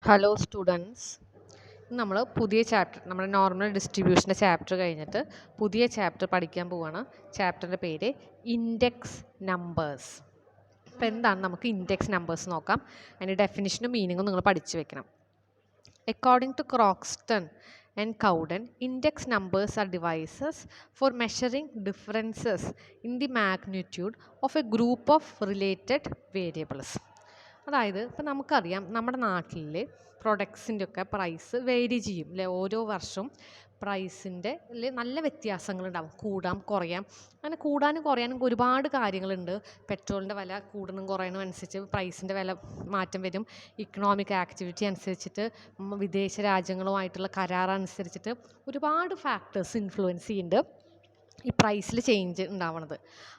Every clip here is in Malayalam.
ഹലോ സ്റ്റുഡൻസ്, നമ്മൾ പുതിയ ചാപ്റ്റർ നമ്മുടെ നോർമൽ ഡിസ്ട്രിബ്യൂഷൻ്റെ ചാപ്റ്റർ കഴിഞ്ഞിട്ട് പുതിയ ചാപ്റ്റർ പഠിക്കാൻ പോവുകയാണ്. ചാപ്റ്ററിൻ്റെ പേര് ഇൻഡെക്സ് നമ്പേഴ്സ്. അപ്പോൾ എന്താണ് നമുക്ക് ഇൻഡെക്സ് നമ്പേഴ്സ് നോക്കാം. അതിൻ്റെ ഡെഫിനിഷനും മീനിങ്ങും നിങ്ങൾ പഠിച്ചു വെക്കണം. According to Croxton and Cowden, index numbers are devices for measuring differences in the magnitude of a group of related variables. അതായത് ഇപ്പം നമുക്കറിയാം നമ്മുടെ നാട്ടിൽ പ്രൊഡക്ട്സിൻ്റെ ഒക്കെ പ്രൈസ് വേരി ചെയ്യും അല്ലേ. ഓരോ വർഷവും പ്രൈസിൻ്റെ നല്ല വ്യത്യാസങ്ങളുണ്ടാവും, കൂടാം കുറയാം. അങ്ങനെ കൂടാനും കുറയാനും ഒരുപാട് കാര്യങ്ങളുണ്ട്. പെട്രോളിൻ്റെ വില കൂടുന്നതും കുറയണതും അനുസരിച്ച് പ്രൈസിൻ്റെ വില മാറ്റം വരും. ഇക്കണോമിക് ആക്ടിവിറ്റി അനുസരിച്ചിട്ട് വിദേശ രാജ്യങ്ങളുമായിട്ടുള്ള കരാർ അനുസരിച്ചിട്ട് ഒരുപാട് ഫാക്ടേഴ്സ് ഇൻഫ്ലുവൻസ് ചെയ്യുന്നുണ്ട് ഈ പ്രൈസിൽ ചേഞ്ച് ഉണ്ടാവണത്.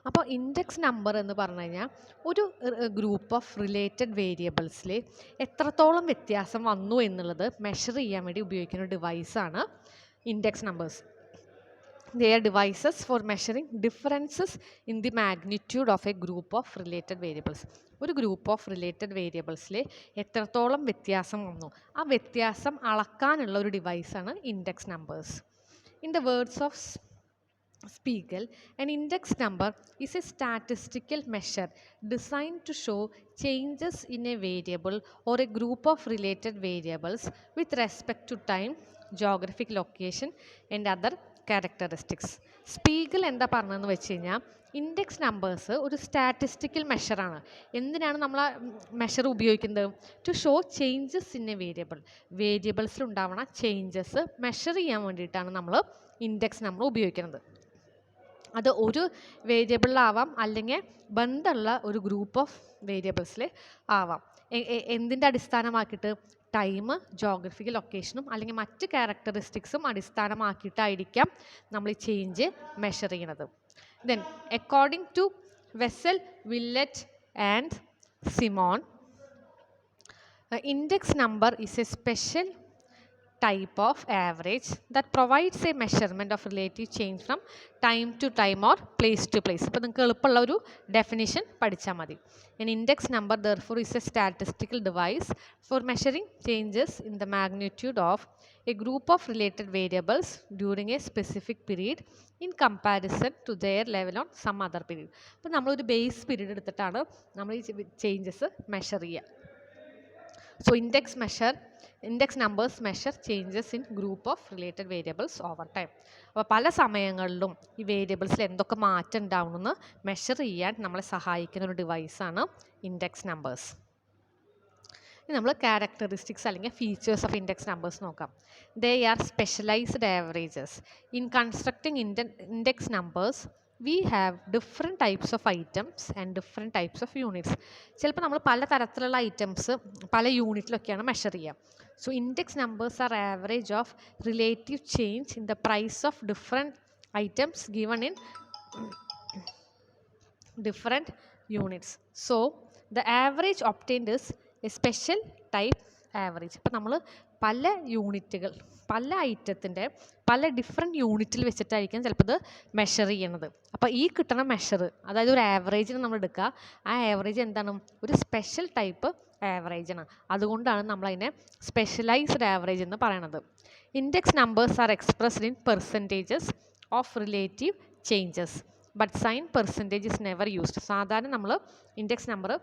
അപ്പോൾ ഇൻഡെക്സ് നമ്പർ എന്ന് പറഞ്ഞു കഴിഞ്ഞാൽ ഒരു ഗ്രൂപ്പ് ഓഫ് റിലേറ്റഡ് വേരിയബിൾസിൽ എത്രത്തോളം വ്യത്യാസം വന്നു എന്നുള്ളത് മെഷർ ചെയ്യാൻ വേണ്ടി ഉപയോഗിക്കുന്ന ഡിവൈസാണ് index numbers. They are devices for measuring differences in the magnitude of a group of related variables. ഒരു ഗ്രൂപ്പ് ഓഫ് റിലേറ്റഡ് വേരിയബിൾസിൽ എത്രത്തോളം വ്യത്യാസം വന്നു, ആ വ്യത്യാസം അളക്കാനുള്ള ഒരു ഡിവൈസാണ് index numbers. In the words of Spiegel, an index number is a statistical measure designed to show changes in a variable or a group of related variables with respect to time, geographic location and other characteristics. Spiegel എന്താ പറഞ്ഞതെന്ന് വെച്ച് കഴിഞ്ഞാൽ ഇൻഡെക്സ് നമ്പേഴ്സ് ഒരു സ്റ്റാറ്റിസ്റ്റിക്കൽ മെഷറാണ്. എന്തിനാണ് നമ്മൾ ആ മെഷർ ഉപയോഗിക്കുന്നത്? To show changes in a variable. വേരിയബിൾസിൽ ഉണ്ടാവുന്ന ചേഞ്ചസ് മെഷർ ചെയ്യാൻ വേണ്ടിയിട്ടാണ് നമ്മൾ ഇൻഡെക്സ് നമ്പർ ഉപയോഗിക്കുന്നത്. അത് ഒരു വേരിയബിളിലാവാം, അല്ലെങ്കിൽ ബന്ധമുള്ള ഒരു ഗ്രൂപ്പ് ഓഫ് വേരിയബിൾസിൽ ആവാം. എന്തിൻ്റെ അടിസ്ഥാനമാക്കിയിട്ട്? ടൈം, ജോഗ്രഫിക്കൽ ലൊക്കേഷനും അല്ലെങ്കിൽ മറ്റ് ക്യാരക്ടറിസ്റ്റിക്സും അടിസ്ഥാനമാക്കിയിട്ടായിരിക്കാം നമ്മൾ ഈ ചേഞ്ച് മെഷർ ചെയ്യുന്നത്. Then according to Wessel, Willett and Simone, index number is a special type of average that provides a measurement of relative change from time to time or place to place. ഇപ്പോൾ നിങ്ങൾക്ക് എളുപ്പമുള്ള ഒരു ഡെഫിനിഷൻ പഠിച്ചാൽ മതി. An index number therefore is a statistical device for measuring changes in the magnitude of a group of related variables during a specific period in comparison to their level on some other period. അപ്പോൾ നമ്മളൊരു ബേസ് പീരീഡ് എടുത്തിട്ടാണ് നമ്മൾ ഈ ചേഞ്ചസ് മെഷർ ചെയ്യുക. So index numbers measure changes in group of related variables over time. അപ്പോൾ പല സമയങ്ങളിലും ഈ വേരിയബിൾസിൽ എന്തൊക്കെ മാറ്റം ഉണ്ടാവുമെന്ന് മെഷർ ചെയ്യാൻ നമ്മളെ സഹായിക്കുന്ന ഒരു ഡിവൈസാണ് ഇൻഡെക്സ് നമ്പേഴ്സ്. ഇനി നമ്മൾ ക്യാരക്ടറിസ്റ്റിക്സ് അല്ലെങ്കിൽ ഫീച്ചേഴ്സ് ഓഫ് ഇൻഡെക്സ് നമ്പേഴ്സ് നോക്കാം. They are specialised averages. In constructing index numbers we have different types of items and different types of units. ചിലപ്പോൾ നമ്മൾ പല തരത്തിലുള്ള ഐറ്റംസ് പല യൂണിറ്റിലൊക്കെയാണ് മെഷർ ചെയ്യുക. So index numbers are average of relative change in the price of different items given in different units. So the average obtained is a special type average. ഇപ്പോൾ നമ്മൾ പല യൂണിറ്റുകൾ, പല ഐറ്റത്തിൻ്റെ പല ഡിഫറെൻറ്റ് യൂണിറ്റിൽ വെച്ചിട്ടായിരിക്കും ചിലപ്പോൾ ഇത് മെഷർ ചെയ്യണത്. അപ്പോൾ ഈ കിട്ടണ മെഷർ, അതായത് ഒരു ആവറേജിന് നമ്മൾ എടുക്കുക, ആ ആവറേജ് എന്താണ്? ഒരു സ്പെഷ്യൽ ടൈപ്പ് ആവറേജാണ്. അതുകൊണ്ടാണ് നമ്മളതിനെ സ്പെഷ്യലൈസ്ഡ് ആവറേജ് എന്ന് പറയണത്. Index numbers are expressed in percentages of relative changes but sign percentage is never used. സാധാരണ നമ്മൾ ഇൻഡെക്സ് നമ്പർ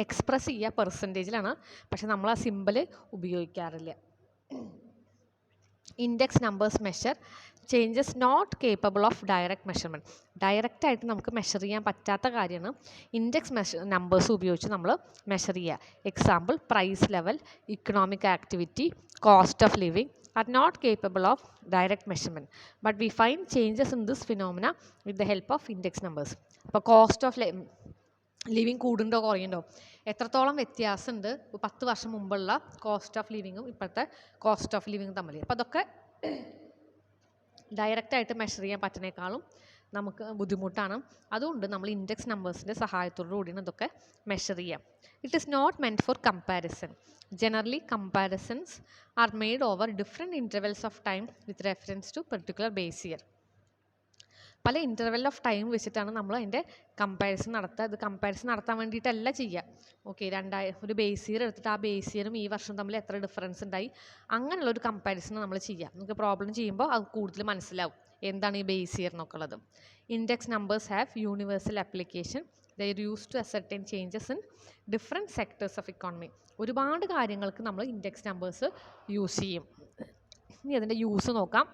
എക്സ്പ്രസ് ചെയ്യുക പെർസെൻറ്റേജിലാണ്, പക്ഷെ നമ്മൾ ആ സിമ്പിൾ ഉപയോഗിക്കാറില്ല. Index numbers measure changes not capable of direct measurement. ഡയറക്റ്റായിട്ട് നമുക്ക് മെഷർ ചെയ്യാൻ പറ്റാത്ത കാര്യമാണ് ഇൻഡെക്സ് നമ്പേഴ്സ് ഉപയോഗിച്ച് നമ്മൾ മെഷർ ചെയ്യുക. Example, price level, economic activity, cost of living are not capable of direct measurement but we find changes in this phenomena with the help of index numbers. അപ്പോൾ കോസ്റ്റ് ഓഫ് ലിവിങ് കൂടുണ്ടോ കുറയുണ്ടോ, എത്രത്തോളം വ്യത്യാസമുണ്ട് 10 വർഷം മുമ്പുള്ള കോസ്റ്റ് ഓഫ് ലിവിങ്ങും ഇപ്പോഴത്തെ കോസ്റ്റ് ഓഫ് ലിവിങ് തമ്മിൽ. അപ്പോൾ അതൊക്കെ ഡയറക്റ്റായിട്ട് മെഷർ ചെയ്യാൻ പറ്റുന്നേക്കാളും നമുക്ക് ബുദ്ധിമുട്ടാണ്. അതുകൊണ്ട് നമ്മൾ ഇൻഡെക്സ് നമ്പേഴ്സിൻ്റെ സഹായത്തോടു കൂടിയാണ് ഇതൊക്കെ മെഷർ ചെയ്യാം. It is not meant for comparison. Generally comparisons are made over different intervals of time with reference to particular base year. പല ഇൻ്റർവെൽ ഓഫ് ടൈം വെച്ചിട്ടാണ് നമ്മൾ അതിൻ്റെ കമ്പാരിസൺ നടത്തുക. ഇത് കമ്പാരിസൺ നടത്താൻ വേണ്ടിയിട്ടല്ല ചെയ്യുക. ഓക്കെ, ഒരു ബേസ് ഇയർ എടുത്തിട്ട് ആ ബേസ് ഇയറും ഈ വർഷം തമ്മിൽ എത്ര ഡിഫറൻസ് ഉണ്ടായി അങ്ങനെയുള്ള ഒരു കമ്പാരിസൺ നമ്മൾ ചെയ്യുക. നമുക്ക് പ്രോബ്ലം ചെയ്യുമ്പോൾ അത് കൂടുതൽ മനസ്സിലാവും എന്താണ് ഈ ബേസ് ഇയർ എന്നൊക്കെ ഉള്ളത്. Index numbers have universal application. They are used to ascertain changes in different sectors of economy. ഒരുപാട് കാര്യങ്ങൾക്ക് നമ്മൾ ഇൻഡെക്സ് നമ്പേഴ്സ് യൂസ് ചെയ്യും. ഇനി അതിൻ്റെ യൂസ് നോക്കാം.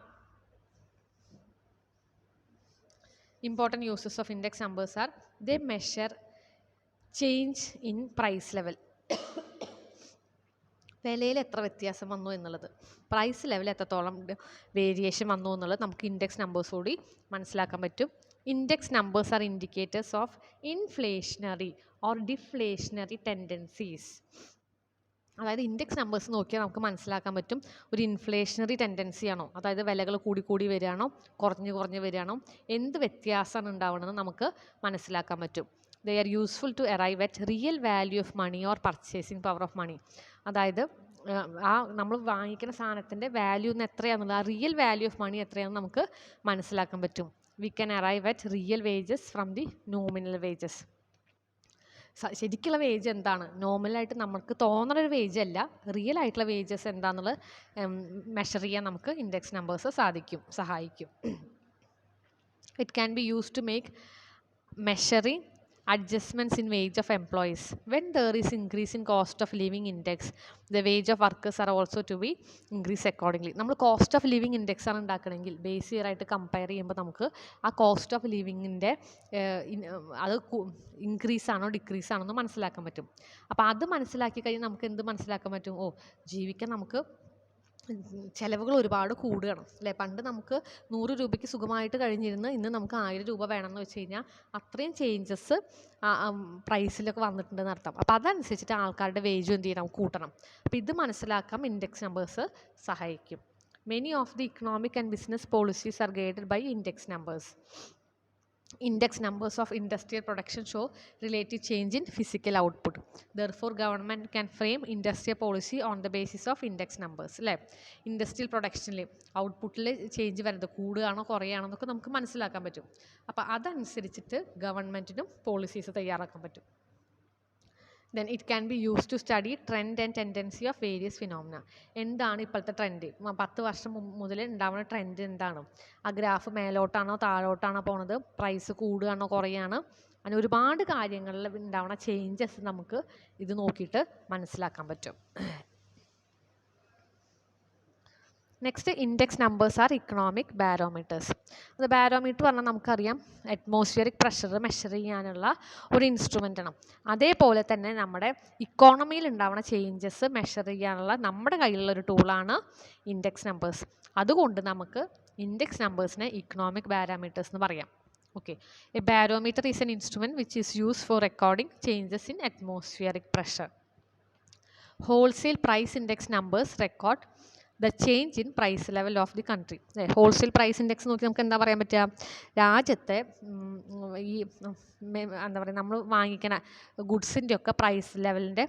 Important uses of index numbers are they measure change in price level. വിലയിൽ എത്ര വ്യത്യാസം വന്നു എന്നുള്ളത്, പ്രൈസ് ലെവൽ എത്രത്തോളം വേരിയേഷൻ വന്നു എന്നുള്ളത് നമുക്ക് ഇൻഡെക്സ് നമ്പേഴ്സ് കൂടി മനസ്സിലാക്കാൻ പറ്റും. Index numbers are indicators of inflationary or deflationary tendencies. അതായത് ഇൻഡെക്സ് നമ്പേഴ്സ് നോക്കിയാൽ നമുക്ക് മനസ്സിലാക്കാൻ പറ്റും ഒരു ഇൻഫ്ലേഷണറി ടെൻഡൻസി ആണോ, അതായത് വിലകൾ കൂടി വരികയാണോ കുറഞ്ഞ് വരികയാണോ, എന്ത് വ്യത്യാസമാണ് ഉണ്ടാവുന്നതെന്ന് നമുക്ക് മനസ്സിലാക്കാൻ പറ്റും. They are useful to arrive at real value of money or purchasing power of money. അതായത് നമ്മൾ വാങ്ങിക്കുന്ന സാധനത്തിൻ്റെ വാല്യൂ എന്ന് എത്രയാണെന്നുള്ളത്, ആ റിയൽ വാല്യൂ ഓഫ് മണി എത്രയാണെന്ന് നമുക്ക് മനസ്സിലാക്കാൻ പറ്റും. We can arrive at real wages from the nominal wages. ശരിക്കുള്ള വേജ് എന്താണ്, നോർമലായിട്ട് നമുക്ക് തോന്നുന്ന ഒരു വേജ് അല്ല, റിയൽ ആയിട്ടുള്ള വേജസ് എന്താണെന്നുള്ളത് മെഷർ ചെയ്യാൻ നമുക്ക് ഇൻഡെക്സ് നമ്പേഴ്സ് സഹായിക്കും. It can be use to make measuring adjustments in wage of employees. When there is increase in cost of living index, the wage of workers are also to be increased accordingly. നമ്മൾ കോസ്റ്റ് ഓഫ് ലിവിങ് ഇൻഡെക്സ് ആണ് ഉണ്ടാക്കണമെങ്കിൽ ബേസ് ഇയർ ആയിട്ട് കമ്പയർ ചെയ്യുമ്പോൾ നമുക്ക് ആ കോസ്റ്റ് ഓഫ് ലിവിങ്ങിൻ്റെ അത് ഇൻക്രീസ് ആണോ ഡിക്രീസ് ആണോ എന്ന് മനസ്സിലാക്കാൻ പറ്റും. അപ്പോൾ അത് മനസ്സിലാക്കി കഴിഞ്ഞാൽ നമുക്ക് എന്ത് മനസ്സിലാക്കാൻ പറ്റും, ജീവിക്കാൻ നമുക്ക് ചിലവുകൾ ഒരുപാട് കൂടുകയാണ് അല്ലേ. പണ്ട് നമുക്ക് 100 രൂപയ്ക്ക് സുഖമായിട്ട് കഴിഞ്ഞിരുന്ന് ഇന്ന് നമുക്ക് 1000 രൂപ വേണമെന്ന് വെച്ച് കഴിഞ്ഞാൽ അത്രയും ചേഞ്ചസ് പ്രൈസിലൊക്കെ വന്നിട്ടുണ്ടെന്ന് അർത്ഥം. അപ്പോൾ അതനുസരിച്ചിട്ട് ആൾക്കാരുടെ വേജും എന്ത് ചെയ്യണം, കൂട്ടണം. അപ്പോൾ ഇത് മനസ്സിലാക്കാൻ ഇൻഡെക്സ് നമ്പേഴ്സ് സഹായിക്കും. Many of the economic and business policies are guided by index numbers. Index numbers of industrial production show relative change in physical output. Therefore, government can frame industrial policy on the basis of index numbers. അല്ലേ, ഇൻഡസ്ട്രിയൽ പ്രൊഡക്ഷനിൽ ഔട്ട്പുട്ടിൽ ചേഞ്ച് വരുന്നത് കൂടുകയാണോ കുറയുകയാണോ എന്നൊക്കെ നമുക്ക് മനസ്സിലാക്കാൻ പറ്റും. അപ്പോൾ അതനുസരിച്ചിട്ട് ഗവൺമെൻറ്റിനും പോളിസീസ് തയ്യാറാക്കാൻ പറ്റും. Then it can be used to study trend and tendency of various phenomena. എന്താണ് ഇപ്പോഴത്തെ ട്രെൻഡ്, 10 വർഷം മുതൽ ഉണ്ടാവുന്ന ട്രെൻഡ് എന്താണ്, ആ ഗ്രാഫ് മേലോട്ടാണോ താഴോട്ടാണോ പോണത്, പ്രൈസ് കൂടുകയാണോ കുറയുകയാണോ, അങ്ങനെ ഒരുപാട് കാര്യങ്ങളിൽ ഉണ്ടാവുന്ന ചേഞ്ചസ് നമുക്ക് ഇത് നോക്കിയിട്ട് മനസ്സിലാക്കാൻ പറ്റും. Next index numbers are economic barometers. അത് ബാരോമീറ്റർ പറഞ്ഞാൽ നമുക്കറിയാം അറ്റ്മോസ്ഫിയറിക് പ്രഷർ മെഷർ ചെയ്യാനുള്ള ഒരു ഇൻസ്ട്രുമെൻ്റ് ആണ്. അതേപോലെ തന്നെ നമ്മുടെ ഇക്കോണമിയിൽ ഉണ്ടാവുന്ന ചേഞ്ചസ് മെഷർ ചെയ്യാനുള്ള നമ്മുടെ കയ്യിലുള്ള ഒരു ടൂളാണ് ഇൻഡെക്സ് നമ്പേഴ്സ്. അതുകൊണ്ട് നമുക്ക് ഇൻഡെക്സ് നമ്പേഴ്സിനെ ഇക്കണോമിക് ബാരോമീറ്റേഴ്സ് എന്ന് പറയാം. Okay, a barometer is an instrument which is used for recording changes in atmospheric pressure. Wholesale price index numbers record the change in price level of the country. Wholesale price index നോക്കി നമുക്ക് എന്താ പറയാൻ പറ്റുക, രാജ്യത്തെ ഈ എന്താ പറയുക നമ്മൾ വാങ്ങിക്കുന്ന ഗുഡ്സിൻ്റെ ഒക്കെ പ്രൈസ് ലെവലിൻ്റെ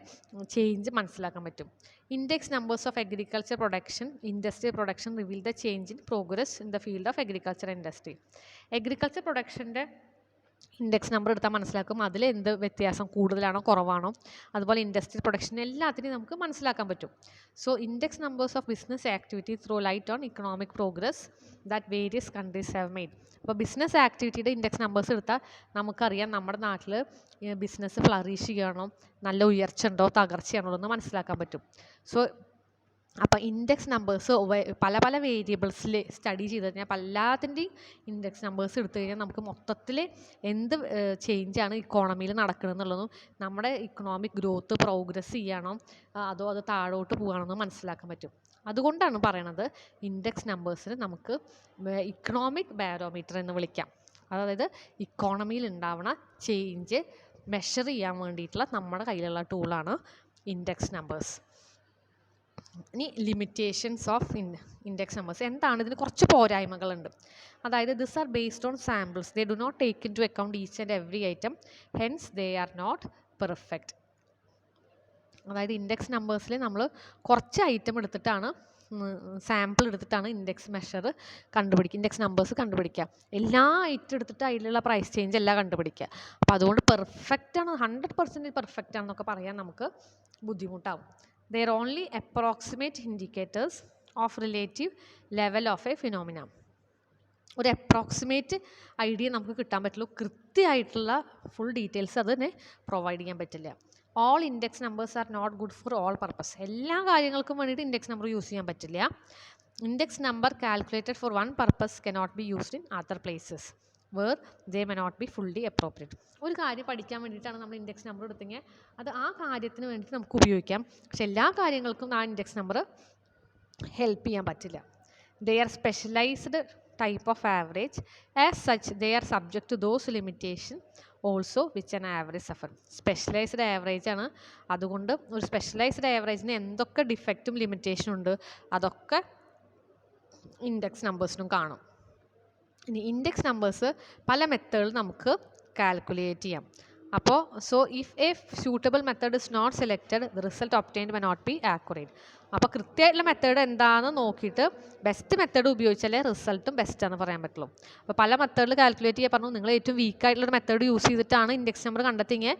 ചേഞ്ച് മനസ്സിലാക്കാൻ പറ്റും. Index numbers of agriculture production industrial production reveal the change in progress in the field of agriculture industry. Agriculture പ്രൊഡക്ഷൻ്റെ ഇൻഡെക്സ് നമ്പർ എടുത്താൽ മനസ്സിലാക്കും അതിൽ എന്ത് വ്യത്യാസം കൂടുതലാണോ കുറവാണോ. അതുപോലെ ഇൻഡസ്ട്രിയൽ പ്രൊഡക്ഷൻ എല്ലാത്തിനെയും നമുക്ക് മനസ്സിലാക്കാൻ പറ്റും. So index numbers of business activity throw light on economic progress that various countries have made. അപ്പോൾ ബിസിനസ് ആക്ടിവിറ്റിയുടെ ഇൻഡെക്സ് നമ്പേഴ്സ് എടുത്താൽ നമുക്കറിയാം നമ്മുടെ നാട്ടിൽ ബിസിനസ് ഫ്ലറിഷ് ചെയ്യണോ, നല്ല ഉയർച്ച ഉണ്ടോ തകർച്ചയാണോ എന്ന് മനസ്സിലാക്കാൻ പറ്റും. സോ അപ്പോൾ ഇൻഡെക്സ് നമ്പേഴ്സ് പല പല വേരിയബിൾസിൽ സ്റ്റഡി ചെയ്ത് കഴിഞ്ഞാൽ എല്ലാത്തിൻ്റെയും ഇൻഡെക്സ് നമ്പേഴ്സ് എടുത്തു കഴിഞ്ഞാൽ നമുക്ക് മൊത്തത്തിൽ എന്ത് ചേഞ്ചാണ് ഇക്കോണമിയിൽ നടക്കണമെന്നുള്ളതും നമ്മുടെ ഇക്കണോമിക് ഗ്രോത്ത് പ്രോഗ്രസ് ചെയ്യണോ അതോ അത് താഴോട്ട് പോകണമെന്ന് മനസ്സിലാക്കാൻ പറ്റും. അതുകൊണ്ടാണ് പറയണത് ഇൻഡെക്സ് നമ്പേഴ്സിന് നമുക്ക് ഇക്കണോമിക് ബാരോമീറ്റർ എന്ന് വിളിക്കാം. അതായത് ഇക്കോണമിയിൽ ഉണ്ടാവുന്ന ചേഞ്ച് മെഷർ ചെയ്യാൻ വേണ്ടിയിട്ടുള്ള നമ്മുടെ കയ്യിലുള്ള ടൂളാണ് ഇൻഡെക്സ് നമ്പേഴ്സ്. ഇനി ലിമിറ്റേഷൻസ് ഓഫ് ഇൻഡെക്സ് നമ്പേഴ്സ് എന്താണ്, ഇതിന് കുറച്ച് പോരായ്മകളുണ്ട്. അതായത് this are based on samples, they do not take into account each and every item, hence they are not perfect. അതായത് ഇൻഡെക്സ് നമ്പേഴ്സിൽ നമ്മൾ കുറച്ച് ഐറ്റം എടുത്തിട്ടാണ് സാമ്പിൾ എടുത്തിട്ടാണ് ഇൻഡെക്സ് മെഷർ കണ്ടുപിടിക്കുക, ഇൻഡെക്സ് നമ്പേഴ്സ് കണ്ടുപിടിക്കുക. എല്ലാ ഐറ്റം എടുത്തിട്ട് അതിലുള്ള പ്രൈസ് ചേഞ്ച് എല്ലാം കണ്ടുപിടിക്കുക. അപ്പോൾ അതുകൊണ്ട് പെർഫെക്റ്റ് ആണ്, 100% പെർഫെക്റ്റ് ആണെന്നൊക്കെ പറയാൻ നമുക്ക് ബുദ്ധിമുട്ടാവും. There only approximate indicators of relative level of A phenomena. ഒരു അപ്രോക്സിമേറ്റ് ഐഡിയ നമുക്ക് കിട്ടാൻ പറ്റുള്ളൂ, കൃത്യമായിട്ടുള്ള ഫുൾ ഡീറ്റെയിൽസ് അതിനെ പ്രൊവൈഡ് ചെയ്യാൻ പറ്റില്ല. All index numbers are not good for all purpose. എല്ലാ കാര്യങ്ങൾക്കും വേണ്ടിയിട്ട് ഇൻഡെക്സ് നമ്പർ യൂസ് ചെയ്യാൻ പറ്റില്ല. Index number calculated for one purpose cannot be used in other places where they may not B fully appropriate. ഒരു കാര്യം പഠിക്കാൻ വേണ്ടിയിട്ടാണ് നമ്മൾ ഇൻഡെക്സ് നമ്പർ എടുത്തെങ്കിൽ അത് ആ കാര്യത്തിന് വേണ്ടിയിട്ട് നമുക്ക് ഉപയോഗിക്കാം. പക്ഷെ എല്ലാ കാര്യങ്ങൾക്കും ആ ഇൻഡെക്സ് നമ്പർ ഹെൽപ്പ് ചെയ്യാൻ പറ്റില്ല. They are specialised type of average. As such, they are subject to those limitations also which an average suffer. Specialised average ആണ്, അതുകൊണ്ട് ഒരു സ്പെഷ്യലൈസ്ഡ് ആവറേജിന് എന്തൊക്കെ ഡിഫക്റ്റും ലിമിറ്റേഷനും ഉണ്ട് അതൊക്കെ ഇൻഡെക്സ് നമ്പേഴ്സിനും കാണും. ഇനി ഇൻഡെക്സ് നമ്പേഴ്സ് പല മെത്തേഡിൽ നമുക്ക് കാൽക്കുലേറ്റ് ചെയ്യാം. അപ്പോൾ if a suitable method is not selected the result obtained may not be accurate. അപ്പോൾ കൃത്യമായിട്ടുള്ള മെത്തേഡ് എന്താണെന്ന് നോക്കിയിട്ട് ബെസ്റ്റ് മെത്തേഡ് ഉപയോഗിച്ചാലേ റിസൾട്ടും ബെസ്റ്റ് ആണെന്ന് പറയാൻ പറ്റുള്ളൂ. അപ്പോൾ പല മെത്തേഡിൽ കാൽക്കുലേറ്റ് ചെയ്യാൻ പറഞ്ഞു, നിങ്ങൾ ഏറ്റവും വീക്കായിട്ടുള്ളൊരു മെത്തേഡ് യൂസ് ചെയ്തിട്ടാണ് ഇൻഡെക്സ് നമ്പർ കണ്ടെത്തിയെങ്കിൽ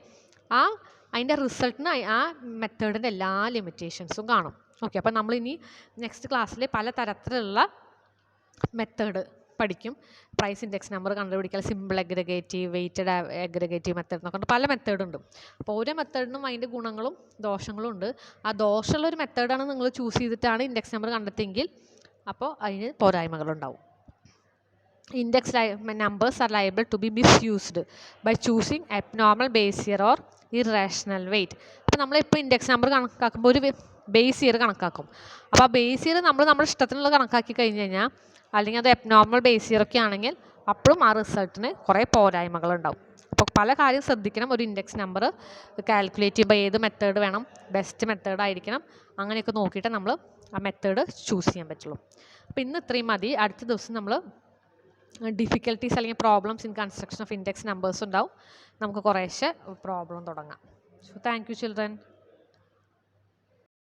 അതിൻ്റെ റിസൾട്ടിന് ആ മെത്തേഡിൻ്റെ എല്ലാ ലിമിറ്റേഷൻസും കാണും. ഓക്കെ, അപ്പോൾ നമ്മളിനി നെക്സ്റ്റ് ക്ലാസ്സിൽ പല തരത്തിലുള്ള മെത്തേഡ് പഠിക്കും. പ്രൈസ് ഇൻഡെക്സ് നമ്പർ കണ്ടുപിടിക്കാൻ simple aggregative, weighted aggregative method എന്നൊക്കെ പല മെത്തേഡുണ്ട്. അപ്പോൾ ഓരോ മെത്തേഡിനും അതിൻ്റെ ഗുണങ്ങളും ദോഷങ്ങളും ഉണ്ട്. ആ ദോഷമുള്ളൊരു മെത്തേഡാണ് നിങ്ങൾ ചൂസ് ചെയ്തിട്ടാണ് ഇൻഡെക്സ് നമ്പർ കണ്ടെത്തിയെങ്കിൽ അപ്പോൾ അതിന് പോരായ്മകളുണ്ടാവും. Index numbers are liable to be misused by choosing abnormal base year or irrational weight. അപ്പോൾ നമ്മളിപ്പോൾ ഇൻഡെക്സ് നമ്പർ കണക്കാക്കുമ്പോൾ ഒരു ബേസ് ഇയർ കണക്കാക്കും. അപ്പോൾ ആ ബേസ് ഇയർ നമ്മൾ നമ്മുടെ ഇഷ്ടത്തിനുള്ള കണക്കാക്കി കഴിഞ്ഞ് കഴിഞ്ഞാൽ, അല്ലെങ്കിൽ അത് അബ്നോർമൽ ബേസ് ഇയർ ഒക്കെ ആണെങ്കിൽ അപ്പോഴും ആ റിസൾട്ടിന് കുറേ പോരായ്മകളുണ്ടാവും. അപ്പോൾ പല കാര്യം ശ്രദ്ധിക്കണം. ഒരു ഇൻഡെക്സ് നമ്പർ കാൽക്കുലേറ്റ് ചെയ്യുമ്പോൾ ഏത് മെത്തേഡ് വേണം, ബെസ്റ്റ് മെത്തേഡ് ആയിരിക്കണം, അങ്ങനെയൊക്കെ നോക്കിയിട്ട് നമ്മൾ ആ മെത്തേഡ് ചൂസ് ചെയ്യാൻ പറ്റുള്ളൂ. അപ്പോൾ ഇന്ന് ഇത്രയും മതി. അടുത്ത ദിവസം നമ്മൾ ഡിഫിക്കൽട്ടീസ് അല്ലെങ്കിൽ problems in construction of index numbers ഉണ്ടാവും. നമുക്ക് കുറേശ്ശെ പ്രോബ്ലം തുടങ്ങാം. So thank you children.